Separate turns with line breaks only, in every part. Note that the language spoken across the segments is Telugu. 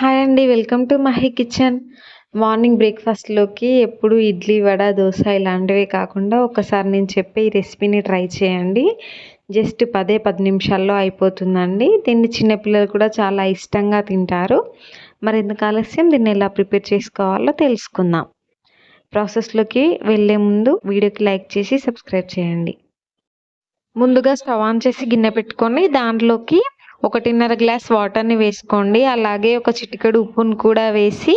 హాయ్ అండి. Welcome to Mahi kitchen. Morning బ్రేక్‌ఫాస్ట్‌లోకి ఎప్పుడు ఇడ్లీ, వడ, దోస ఇలాంటివే కాకుండా ఒక్కసారి నేను చెప్పే ఈ రెసిపీని ట్రై చేయండి. జస్ట్ 10 నిమిషాల్లో అయిపోతుందండి. దీన్ని చిన్న పిల్లలు కూడా చాలా ఇష్టంగా తింటారు. మరెందుకు ఆలస్యం, దీన్ని ఎలా ప్రిపేర్ చేసుకోవాలో తెలుసుకుందాం. ప్రాసెస్‌లోకి వెళ్ళే ముందు వీడియోకి లైక్ చేసి సబ్స్క్రైబ్ చేయండి. ముందుగా స్టవ్ ఆన్ చేసి గిన్నె పెట్టుకొని దాంట్లోకి 1.5 గ్లాస్ వాటర్‌ని వేసుకోండి. అలాగే ఒక చిటికెడు ఉప్పును కూడా వేసి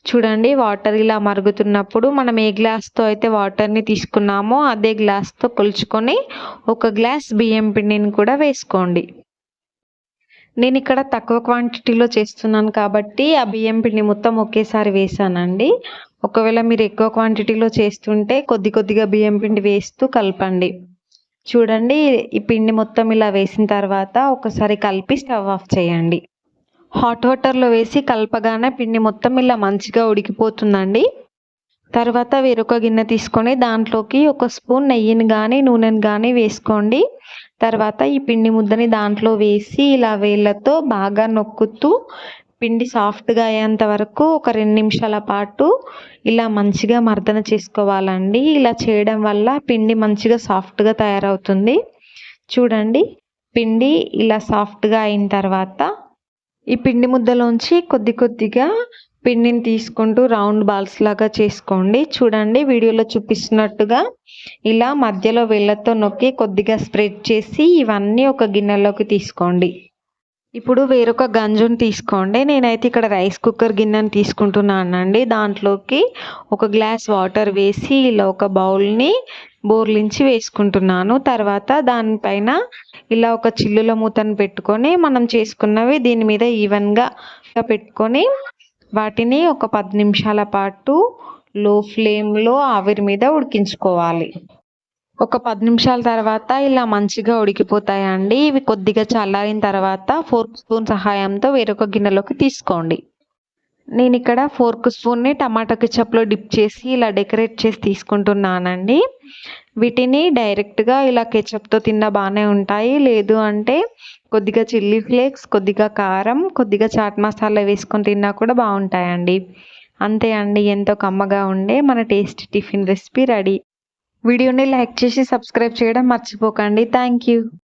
చూడండి, వాటర్ ఇలా మరుగుతున్నప్పుడు మనం ఏ గ్లాస్‌తో అయితే వాటర్‌ని తీసుకున్నామో అదే గ్లాస్‌తో కొలుచుకొని 1 గ్లాస్ బియ్యం పిండిని కూడా వేసుకోండి. నేను ఇక్కడ తక్కువ క్వాంటిటీలో చేస్తున్నాను కాబట్టి ఆ బియ్యం పిండి మొత్తం ఒకేసారి వేసానండి. ఒకవేళ మీరు ఎక్కువ క్వాంటిటీలో చేస్తుంటే కొద్దిగా బియ్యం పిండి వేస్తూ కలపండి. చూడండి, ఈ పిండి మొత్తం ఇలా వేసిన తర్వాత ఒకసారి కలిపి స్టవ్ ఆఫ్ చేయండి. హాట్ వాటర్‌లో వేసి కలపగానే పిండి మొత్తం ఇలా మంచిగా ఉడికిపోతుందండి. తర్వాత వేరొక గిన్నె తీసుకొని దాంట్లోకి ఒక స్పూన్ నెయ్యిని గానీ, నూనెని గానీ వేసుకోండి. తర్వాత ఈ పిండి ముద్దని దాంట్లో వేసి ఇలా వేళ్ళతో బాగా నొక్కుతూ పిండి సాఫ్ట్‌గా అయ్యేంత వరకు ఒక 2 నిమిషాల పాటు ఇలా మంచిగా మర్దన చేసుకోవాలండి. ఇలా చేయడం వల్ల పిండి మంచిగా సాఫ్ట్‌గా తయారవుతుంది. చూడండి, పిండి ఇలా సాఫ్ట్‌గా అయిన తర్వాత ఈ పిండి ముద్దలోంచి కొద్దిగా పిండిని తీసుకుంటూ రౌండ్ బాల్స్ లాగా చేసుకోండి. చూడండి, వీడియోలో చూపిస్తున్నట్టుగా ఇలా మధ్యలో వేళ్ళతో నొక్కి కొద్దిగా స్ప్రెడ్ చేసి ఇవన్నీ ఒక గిన్నెలోకి తీసుకోండి. ఇప్పుడు వేరొక గంజుని తీసుకోండి. నేనైతే ఇక్కడ రైస్ కుక్కర్ గిన్నెని తీసుకుంటున్నానండి. దాంట్లోకి 1 గ్లాస్ వాటర్ వేసి ఇలా ఒక బౌల్‌ని బోర్లించి వేసుకుంటున్నాను. తర్వాత దానిపైన ఇలా ఒక చిల్లుల మూతను పెట్టుకొని మనం చేసుకున్నవి దీని మీద ఈవెన్‌గా పెట్టుకొని వాటిని ఒక 10 నిమిషాల పాటు లో ఫ్లేమ్‌లో ఆవిరి మీద ఉడికించుకోవాలి. ఒక 10 నిమిషాల తర్వాత ఇలా మంచిగా ఉడికిపోతాయండి. ఇవి కొద్దిగా చల్లారిన తర్వాత ఫోర్క్ స్పూన్ సహాయంతో వేరొక గిన్నెలోకి తీసుకోండి. నేను ఇక్కడ ఫోర్క్ స్పూన్‌ని టమాటా కెచప్‌లో డిప్ చేసి ఇలా డెకరేట్ చేసి తీసుకుంటున్నానండి. వీటిని డైరెక్ట్‌గా ఇలా కెచప్‌తో తిన్నా బాగానే ఉంటాయి. లేదు అంటే కొద్దిగా చిల్లీ ఫ్లేక్స్, కొద్దిగా కారం, కొద్దిగా చాట్ మసాలా వేసుకొని తిన్నా కూడా బాగుంటాయండి. అంతే అండి, ఎంతో కమ్మగా ఉండే మన టేస్టీ టిఫిన్ రెసిపీ రెడీ. వీడియోని లైక్ చేసి సబ్స్క్రైబ్ చేయడం మర్చిపోకండి. Thank you.